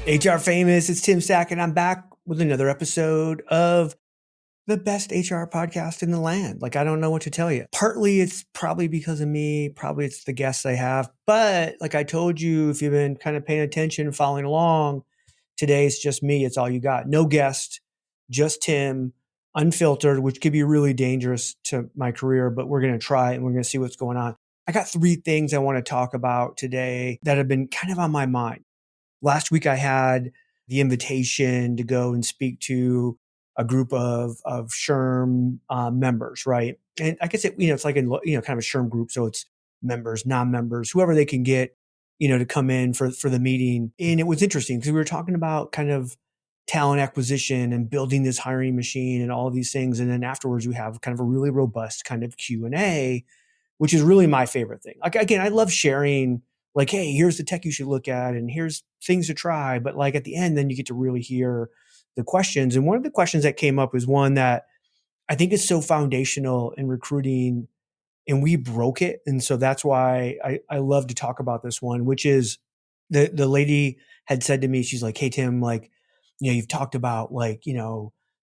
HR Famous, it's Tim Sackett. I'm back with another episode of the best HR podcast in the land. Like, I don't know what to tell you. Partly it's probably because of me, probably it's the guests I have. But like I told you, if you've been kind of paying attention, following along, today's just me. It's all you got. No guest, just Tim, unfiltered, which could be really dangerous to my career, but we're going to try it and we're going to see what's going on. I got 3 things I want to talk about today that have been kind of on my mind. Last week, I had the invitation to go and speak to a group of SHRM members, right? And I guess it's like kind of a SHRM group, so it's members, non-members, whoever they can get, to come in for the meeting. And it was interesting because we were talking about kind of talent acquisition and building this hiring machine and all of these things. And then afterwards, we have kind of a really robust kind of Q&A, which is really my favorite thing. Like, again, I love sharing, like, hey, here's the tech you should look at and here's things to try. But like at the end, then you get to really hear the questions. And one of the questions that came up is one that I think is so foundational in recruiting, and we broke it. And so that's why I love to talk about this one, which is the lady had said to me, she's like, hey, Tim, like, you've talked about like,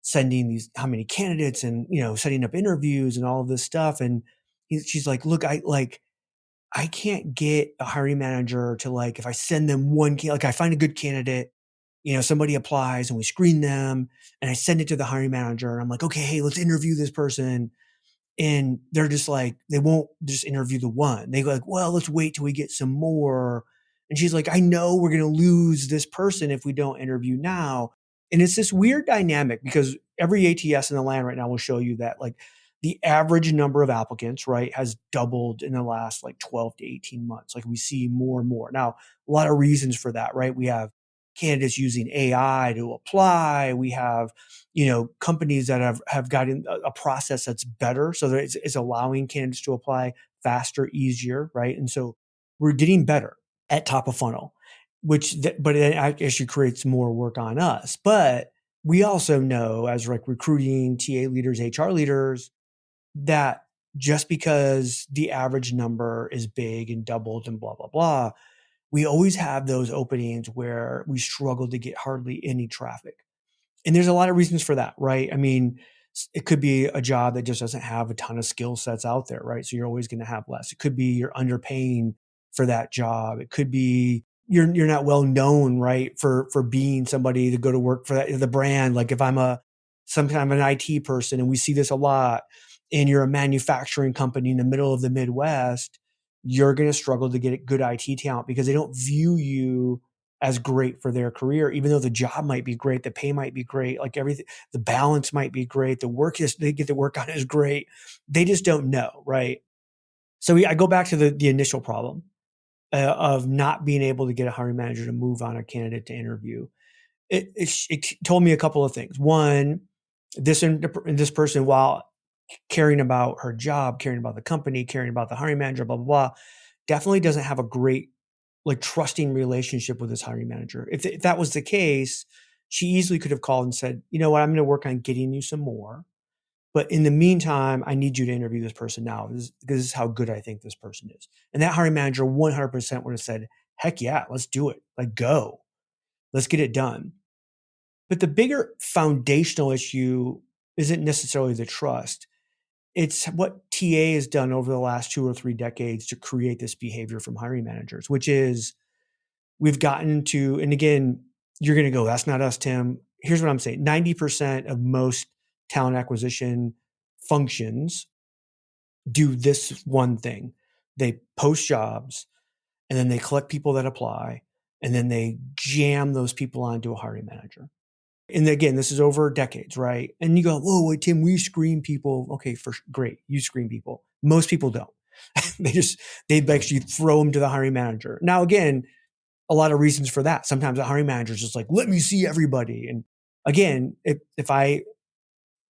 sending these, how many candidates and, setting up interviews and all of this stuff. And she's like, look, I can't get a hiring manager to, like, if I send them like I find a good candidate, somebody applies and we screen them and I send it to the hiring manager and I'm like, okay, hey, let's interview this person. And they're just like, they won't just interview the one. They go like, well, let's wait till we get some more. And she's like, I know we're going to lose this person if we don't interview now. And it's this weird dynamic because every ATS in the land right now will show you that, like, the average number of applicants, right, has doubled in the last like 12 to 18 months. Like, we see more and more. Now, a lot of reasons for that, right? We have candidates using AI to apply. We have, companies that have gotten a process that's better. So that it's allowing candidates to apply faster, easier, right? And so we're getting better at top of funnel, but it actually creates more work on us. But we also know, as like recruiting TA leaders, HR leaders, that just because the average number is big and doubled and blah, blah, blah, we always have those openings where we struggle to get hardly any traffic. And there's a lot of reasons for that, right? I mean, it could be a job that just doesn't have a ton of skill sets out there, right? So you're always going to have less. It could be you're underpaying for that job. It could be you're not well known, right, for being somebody to go to work for the brand. Like, if I'm some kind of an IT person, and we see this a lot, and you're a manufacturing company in the middle of the Midwest, you're going to struggle to get good IT talent because they don't view you as great for their career, even though the job might be great, the pay might be great, like everything, the balance might be great, the work they get to work on is great. They just don't know, right? So I go back to the initial problem of not being able to get a hiring manager to move on a candidate to interview. It told me a couple of things. One, this person, while caring about her job, caring about the company, caring about the hiring manager, blah, blah, blah, definitely doesn't have a great, like, trusting relationship with his hiring manager. If that was the case, she easily could have called and said, you know what, I'm going to work on getting you some more. But in the meantime, I need you to interview this person now. This is how good I think this person is. And that hiring manager 100% would have said, heck yeah, let's do it. Like, go. Let's get it done. But the bigger foundational issue isn't necessarily the trust. It's what TA has done over the last 2 or 3 decades to create this behavior from hiring managers, which is we've gotten to, and again, you're going to go, that's not us, Tim. Here's what I'm saying. 90% of most talent acquisition functions do this one thing. They post jobs, and then they collect people that apply, and then they jam those people onto a hiring manager. And again, this is over decades, right? And you go, whoa, wait, Tim, we screen people. Okay, great. You screen people. Most people don't. they actually throw them to the hiring manager. Now, again, a lot of reasons for that. Sometimes the hiring manager is just like, let me see everybody. And again, if I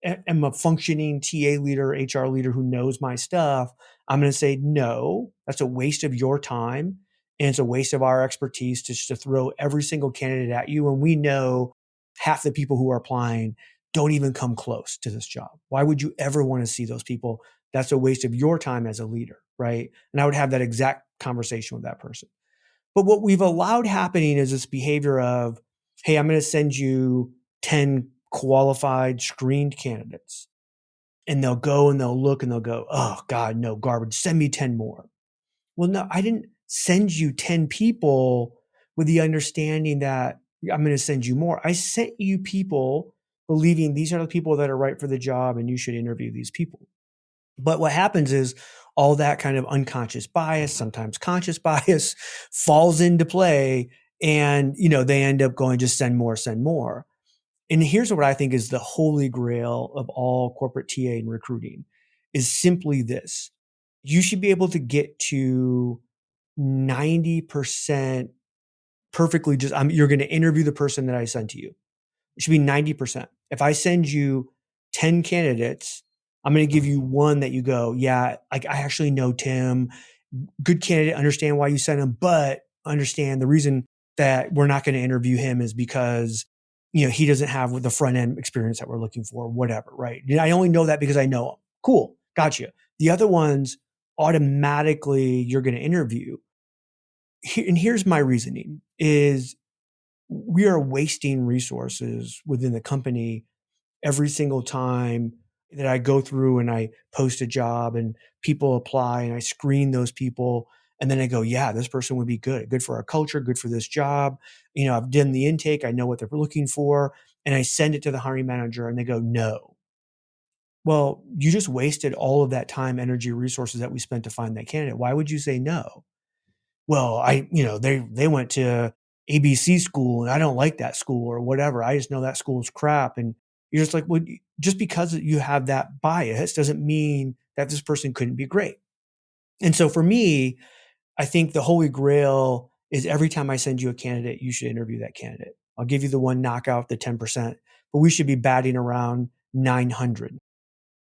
am a functioning TA leader, HR leader who knows my stuff, I'm going to say, no, that's a waste of your time. And it's a waste of our expertise to throw every single candidate at you. And we know half the people who are applying don't even come close to this job. Why would you ever want to see those people? That's a waste of your time as a leader, right? And I would have that exact conversation with that person. But what we've allowed happening is this behavior of, hey, I'm going to send you 10 qualified screened candidates. And they'll go and they'll look and they'll go, oh God, no, garbage. Send me 10 more. Well, no, I didn't send you 10 people with the understanding that I'm going to send you more. I sent you people believing these are the people that are right for the job and you should interview these people. But what happens is all that kind of unconscious bias, sometimes conscious bias, falls into play, and they end up going, just send more, send more. And here's what I think is the holy grail of all corporate TA and recruiting is simply this. You should be able to get to 90% perfectly. You're going to interview the person that I sent to you. It should be 90%. If I send you 10 candidates, I'm going to give you one that you go, yeah, like I actually know Tim, good candidate, understand why you sent him, but understand the reason that we're not going to interview him is because, he doesn't have the front end experience that we're looking for, whatever, right? I only know that because I know him. Cool. Gotcha. The other ones automatically you're going to interview. And here's my reasoning is we are wasting resources within the company every single time that I go through and I post a job and people apply and I screen those people. And then I go, yeah, this person would be good for our culture, good for this job. I've done the intake. I know what they're looking for. And I send it to the hiring manager and they go, no. Well, you just wasted all of that time, energy, resources that we spent to find that candidate. Why would you say no? Well, they went to ABC school and I don't like that school or whatever. I just know that school's crap. And you're just like, well, just because you have that bias doesn't mean that this person couldn't be great. And so for me, I think the holy grail is every time I send you a candidate, you should interview that candidate. I'll give you the one knockout, the 10%, but we should be batting around 900.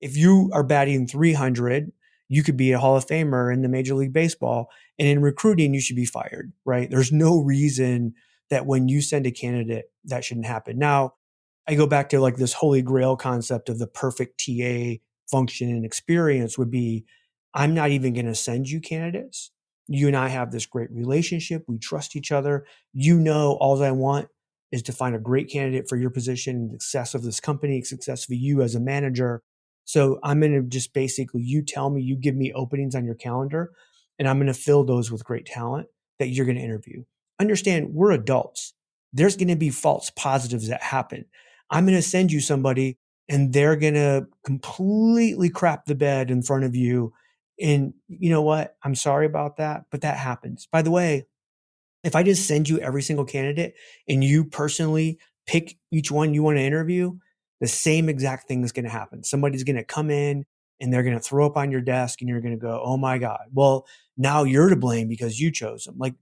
If you are batting 300, you could be a Hall of Famer in the Major League Baseball. And in recruiting, you should be fired, right? There's no reason that when you send a candidate, that shouldn't happen. Now, I go back to like this holy grail concept of the perfect TA function and experience would be, I'm not even going to send you candidates. You and I have this great relationship. We trust each other. All I want is to find a great candidate for your position and success of this company, success for you as a manager. So I'm going to just basically, you tell me, you give me openings on your calendar, and I'm going to fill those with great talent that you're going to interview. Understand, we're adults. There's going to be false positives that happen. I'm going to send you somebody and they're going to completely crap the bed in front of you. And you know what? I'm sorry about that, but that happens. By the way, if I just send you every single candidate and you personally pick each one you want to interview, the same exact thing is going to happen. Somebody's going to come in and they're going to throw up on your desk and you're going to go, oh my God, well, now you're to blame because you chose them. Like,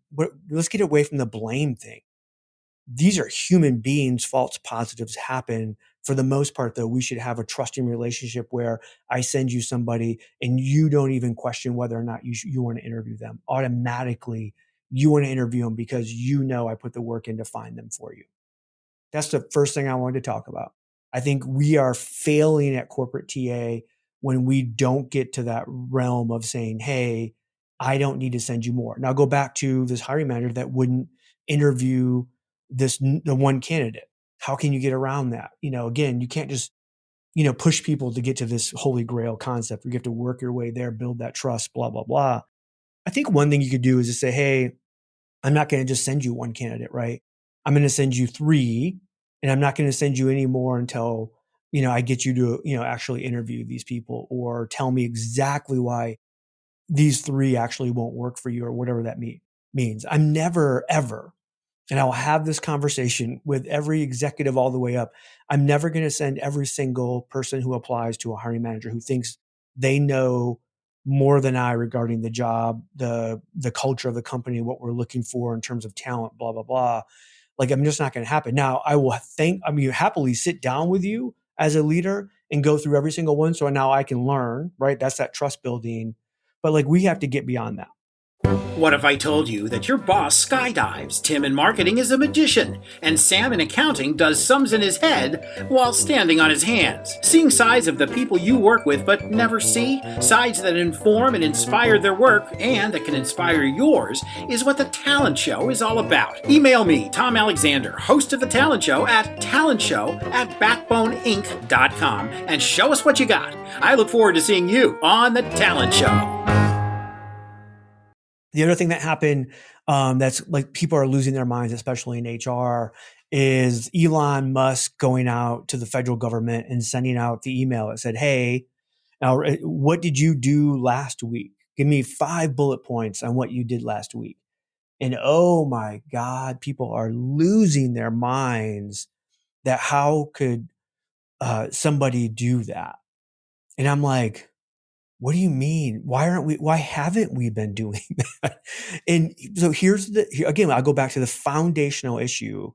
let's get away from the blame thing. These are human beings. False positives happen. For the most part, though, we should have a trusting relationship where I send you somebody and you don't even question whether or not you want to interview them. Automatically, you want to interview them because I put the work in to find them for you. That's the first thing I wanted to talk about. I think we are failing at corporate TA when we don't get to that realm of saying, hey, I don't need to send you more. Now go back to this hiring manager that wouldn't interview the one candidate. How can you get around that? Again, you can't just, push people to get to this holy grail concept. You have to work your way there, build that trust, blah, blah, blah. I think one thing you could do is just say, hey, I'm not going to just send you one candidate, right? I'm going to send you 3, and I'm not going to send you any more until, I get you to, actually interview these people or tell me exactly why these 3 actually won't work for you or whatever that means. I'm never, ever, and I'll have this conversation with every executive all the way up. I'm never going to send every single person who applies to a hiring manager who thinks they know more than I regarding the job, the culture of the company, what we're looking for in terms of talent, blah, blah, blah. Like, I'm just not going to happen. Now, I will happily sit down with you as a leader and go through every single one. So now I can learn, right? That's that trust building. But like, we have to get beyond that. What if I told you that your boss skydives, Tim in marketing is a magician, and Sam in accounting does sums in his head while standing on his hands? Seeing sides of the people you work with but never see, sides that inform and inspire their work and that can inspire yours, is what The Talent Show is all about. Email me, Tom Alexander, host of The Talent Show, at talentshow@backboneinc.com and show us what you got. I look forward to seeing you on The Talent Show. The other thing that happened that's like people are losing their minds, especially in HR, is Elon Musk going out to the federal government and sending out the email that said, hey, now, what did you do last week? Give me 5 bullet points on what you did last week. And oh my God, people are losing their minds that how could somebody do that? And I'm like, what do you mean? Why haven't we been doing that? And so again, I'll go back to the foundational issue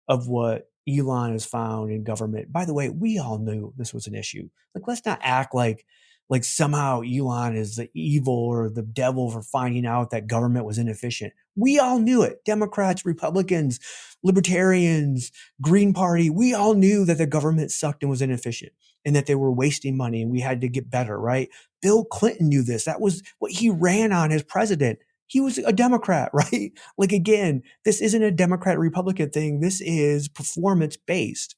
of what Elon has found in government. By the way, we all knew this was an issue. Like, let's not act like somehow Elon is the evil or the devil for finding out that government was inefficient. We all knew it. Democrats, Republicans, libertarians, Green Party, we all knew that the government sucked and was inefficient and that they were wasting money and we had to get better, right? Bill Clinton knew this. That was what he ran on as president. He was a Democrat, right? Like, again, this isn't a Democrat Republican thing. This is performance based.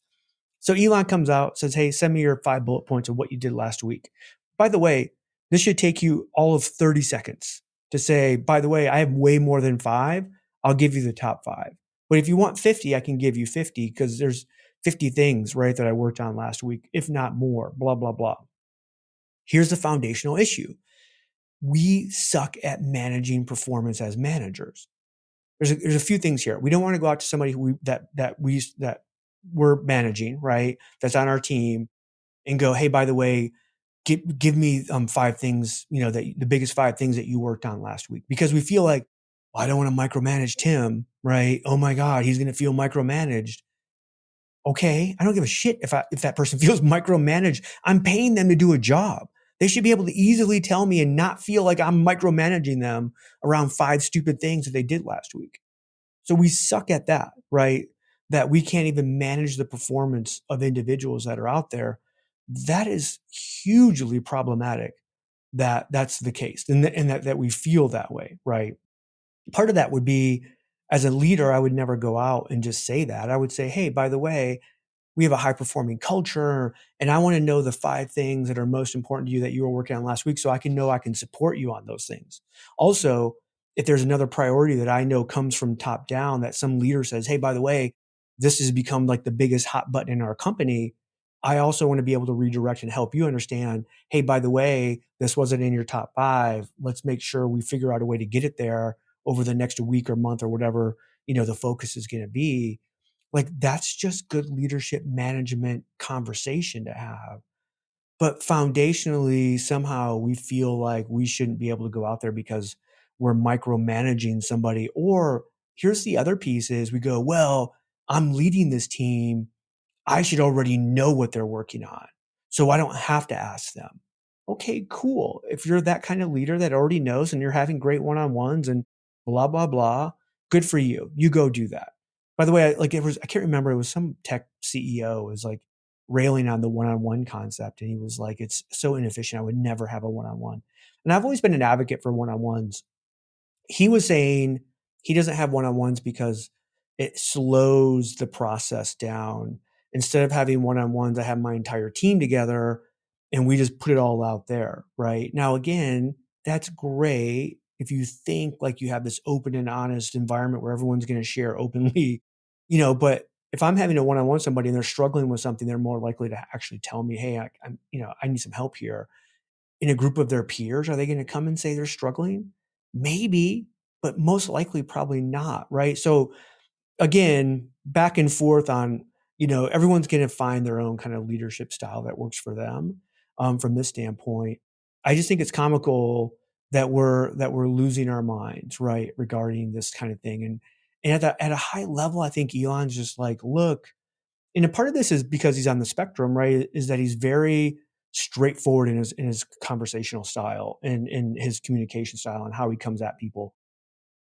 So Elon comes out, says, hey, send me your 5 bullet points of what you did last week. By the way, this should take you all of 30 seconds to say, by the way, I have way more than 5. I'll give you the top 5. But if you want 50, I can give you 50 because there's 50 things, right, that I worked on last week, if not more, blah, blah, blah. Here's the foundational issue. We suck at managing performance as managers. There's a few things here. We don't want to go out to somebody that we're managing, right? That's on our team and go, hey, by the way, give me 5 things, that the biggest 5 things that you worked on last week, because we feel like, well, I don't want to micromanage Tim, right? Oh my God, he's going to feel micromanaged. Okay, I don't give a shit if that person feels micromanaged. I'm paying them to do a job. They should be able to easily tell me and not feel like I'm micromanaging them around 5 stupid things that they did last week. So we suck at that, right? That we can't even manage the performance of individuals that are out there. That is hugely problematic that that's the case and that we feel that way, right? Part of that would be, as a leader, I would never go out and just say that. I would say, hey, by the way, we have a high performing culture and I want to know the 5 things that are most important to you that you were working on last week so I can know I can support you on those things. Also, if there's another priority that I know comes from top down that some leader says, hey, by the way, this has become like the biggest hot button in our company, I also want to be able to redirect and help you understand, hey, by the way, this wasn't in your top 5. Let's make sure we figure out a way to get it there over the next week or month or whatever, the focus is going to be. Like, that's just good leadership management conversation to have. But foundationally, somehow we feel like we shouldn't be able to go out there because we're micromanaging somebody. Or here's the other piece is we go, well, I'm leading this team. I should already know what they're working on, so I don't have to ask them. Okay, cool. If you're that kind of leader that already knows and you're having great one-on-ones and blah, blah, blah, good for you. You go do that. By the way, I can't remember, it was some tech CEO was like railing on the one-on-one concept. And he was like, it's so inefficient. I would never have a one-on-one. And I've always been an advocate for one-on-ones. He was saying he doesn't have one-on-ones because it slows the process down. Instead of having one-on-ones, I have my entire team together and we just put it all out there, right? Now, again, that's great if you think like you have this open and honest environment where everyone's going to share openly, but if I'm having a one-on-one with somebody and they're struggling with something, they're more likely to actually tell me, hey, I need some help here. In a group of their peers, are they going to come and say they're struggling? Maybe, but most likely probably not, right? So again, back and forth on, everyone's going to find their own kind of leadership style that works for them. From this standpoint, I just think it's comical that we're losing our minds, right, regarding this kind of thing. And at a high level, I think Elon's just like, look, and a part of this is because he's on the spectrum, right, is that he's very straightforward in his conversational style and in his communication style and how he comes at people.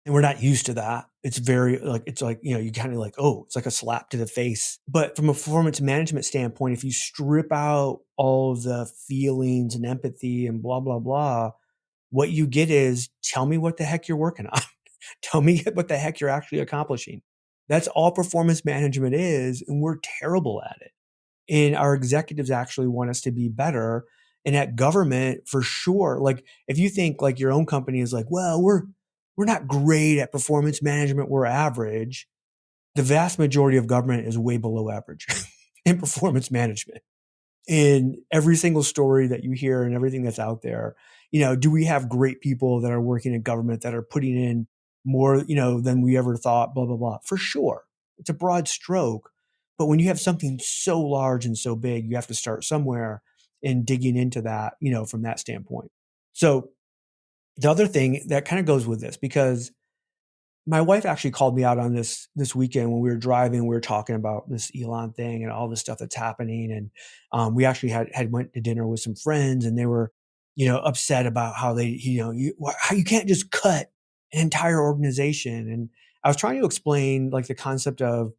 And we're not used to that. It's very like, it's like, you kind of like, oh, it's like a slap to the face. But from a performance management standpoint, if you strip out all of the feelings and empathy and blah, blah, blah, what you get is tell me what the heck you're working on. Tell me what the heck you're actually accomplishing. That's all performance management is. And we're terrible at it. And our executives actually want us to be better. And at government, for sure, like if you think like your own company is like, well, we're not great at performance management, we're average. The vast majority of government is way below average in performance management. In every single story that you hear and everything that's out there, do we have great people that are working in government that are putting in more, than we ever thought, blah, blah, blah. For sure. It's a broad stroke. But when you have something so large and so big, you have to start somewhere in digging into that, from that standpoint. So the other thing that kind of goes with this, because my wife actually called me out on this weekend when we were driving. We were talking about this Elon thing and all the stuff that's happening, and we actually had went to dinner with some friends, and they were, upset about how they, how you can't just cut an entire organization. And I was trying to explain like the concept of,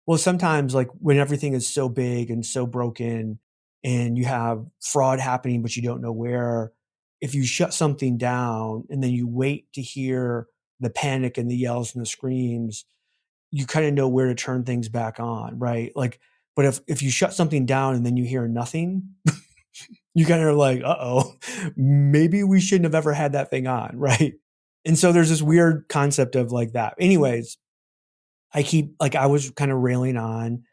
well, sometimes like when everything is so big and so broken, and you have fraud happening, but you don't know where, if you shut something down and then you wait to hear the panic and the yells and the screams, you kind of know where to turn things back on, right? Like, but if you shut something down and then you hear nothing, you kind of are like, uh-oh, maybe we shouldn't have ever had that thing on, right? And so there's this weird concept of like that. Anyways, I was kind of railing on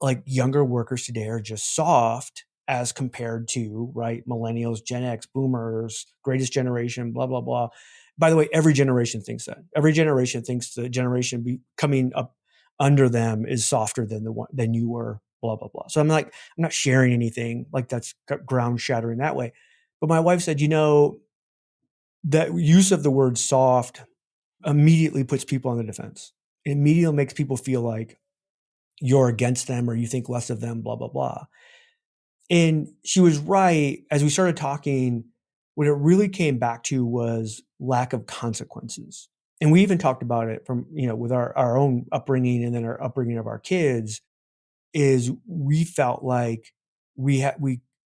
like younger workers today are just soft as compared to, right, millennials, Gen X, boomers, greatest generation, blah, blah, blah. By the way, every generation thinks that. Every generation thinks the generation coming up under them is softer than the one than you were, blah, blah, blah. So I'm not sharing anything like that's ground shattering that way. But my wife said, that use of the word soft immediately puts people on the defense. It immediately makes people feel like you're against them or you think less of them, blah, blah, blah. And she was right. As we started talking, what it really came back to was lack of consequences. And we even talked about it from, with our own upbringing and then our upbringing of our kids, is we felt like we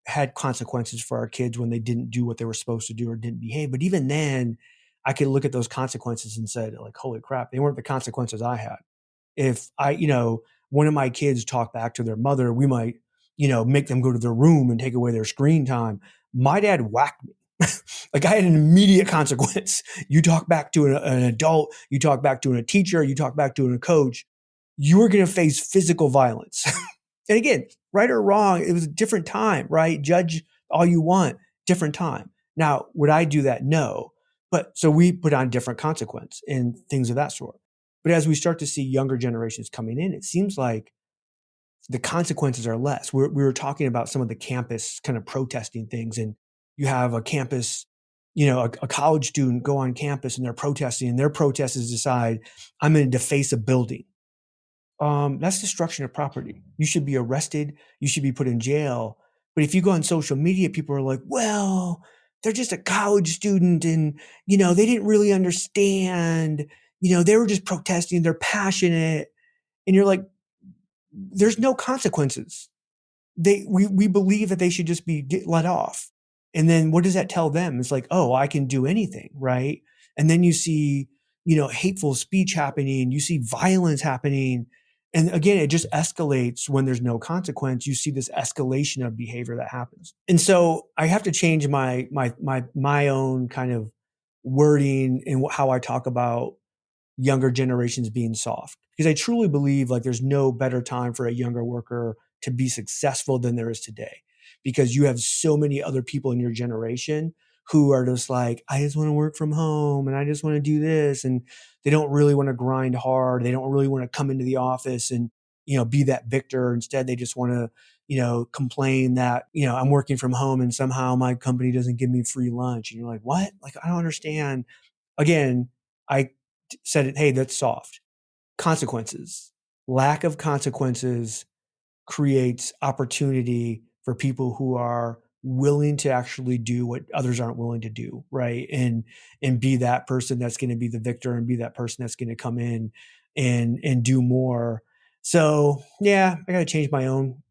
had consequences for our kids when they didn't do what they were supposed to do or didn't behave. But even then, I could look at those consequences and said, like, holy crap, they weren't the consequences I had. If one of my kids talk back to their mother, we might, make them go to their room and take away their screen time. My dad whacked me. Like I had an immediate consequence. You talk back to an adult, you talk back to a teacher, you talk back to a coach, you were going to face physical violence. And again, right or wrong, it was a different time, right? Judge all you want, different time. Now, would I do that? No. But so we put on different consequence and things of that sort. But as we start to see younger generations coming in, it seems like the consequences are less. We were talking about some of the campus kind of protesting things, and you have a campus, a college student go on campus and they're protesting, and their protest is decide, I'm going to deface a building. That's destruction of property. You should be arrested. You should be put in jail. But if you go on social media, people are like, well, they're just a college student and, they didn't really understand, they were just protesting. They're passionate. And you're like, there's no consequences. We believe that they should just be let off. And then what does that tell them? It's like, oh, I can do anything, right? And then you see, hateful speech happening, you see violence happening. And again, it just escalates when there's no consequence. You see this escalation of behavior that happens. And so I have to change my own kind of wording in how I talk about younger generations being soft, because I truly believe like there's no better time for a younger worker to be successful than there is today, because you have so many other people in your generation who are just like, I just want to work from home and I just want to do this. And they don't really want to grind hard. They don't really want to come into the office and, be that victor. Instead, they just want to, complain that, I'm working from home and somehow my company doesn't give me free lunch. And you're like, what? Like, I don't understand. Again, I said it, hey, that's soft. Consequences. Lack of consequences creates opportunity for people who are willing to actually do what others aren't willing to do, right? And be that person that's going to be the victor, and be that person that's going to come in and do more. So yeah, I got to change my own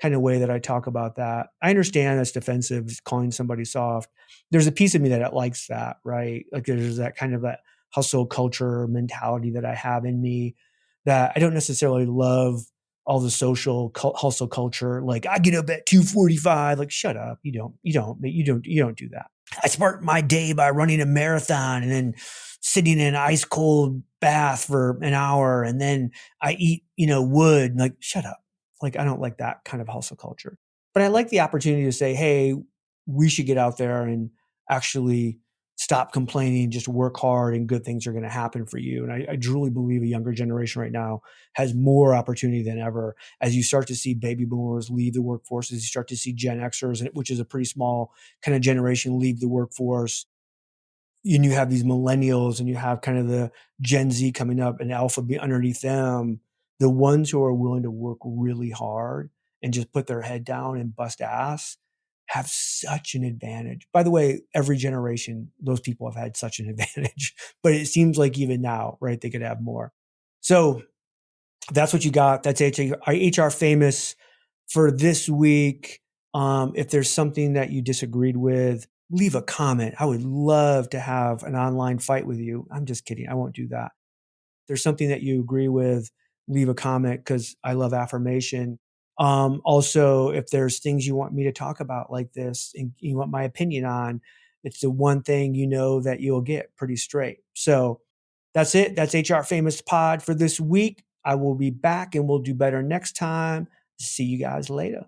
kind of way that I talk about that. I understand that's defensive, calling somebody soft. There's a piece of me that likes that, right? Like there's that kind of that hustle culture mentality that I have in me, that I don't necessarily love all the social hustle culture. Like I get up at 2:45. Like shut up, you don't do that. I start my day by running a marathon and then sitting in an ice cold bath for an hour, and then I eat wood. Like shut up. Like I don't like that kind of hustle culture. But I like the opportunity to say, hey, we should get out there and actually stop complaining, just work hard, and good things are going to happen for you. And I truly believe a younger generation right now has more opportunity than ever. As you start to see baby boomers leave the workforce, as you start to see Gen Xers, which is a pretty small kind of generation, leave the workforce, and you have these millennials, and you have kind of the Gen Z coming up, and Alpha be underneath them. The ones who are willing to work really hard and just put their head down and bust ass have such an advantage. By the way, every generation, those people have had such an advantage, but it seems like even now, right, they could have more. So that's what you got. That's HR Famous for this week. If there's something that you disagreed with, leave a comment. I would love to have an online fight with you. I'm just kidding. I won't do that. If there's something that you agree with, leave a comment, because I love affirmation. Also, if there's things you want me to talk about like this and you want my opinion on, it's the one thing that you'll get pretty straight. So that's it. That's HR Famous Pod for this week. I will be back and we'll do better next time. See you guys later.